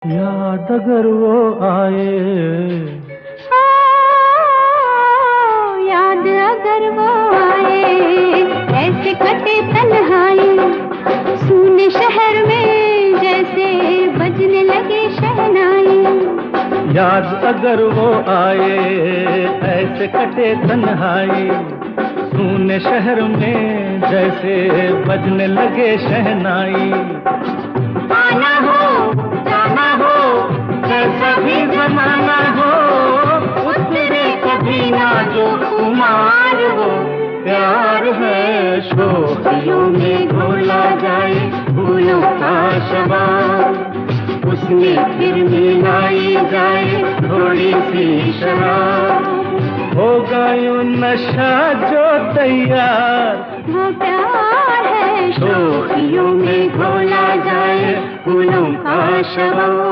याद अगर वो आए, याद अगर वो आए, ऐसे कटे तन्हाई, सूने शहर में जैसे बजने लगे शहनाई। याद अगर वो आए, ऐसे कटे तन्हाई, सूने शहर में जैसे बजने लगे शहनाई। आना हो जाना हो, जैसा भी जमाना हो, उतरे कभी ना जो खुमार हो। प्यार है शोखियों में घोला जाए फूलों का शबाब, उसमें फिर मिलाई जाए थोड़ी सी शराब। होगा यूं नशा जो तैयार, वो प्यार है शोखियों में घोला जाए फूलों का शबाब।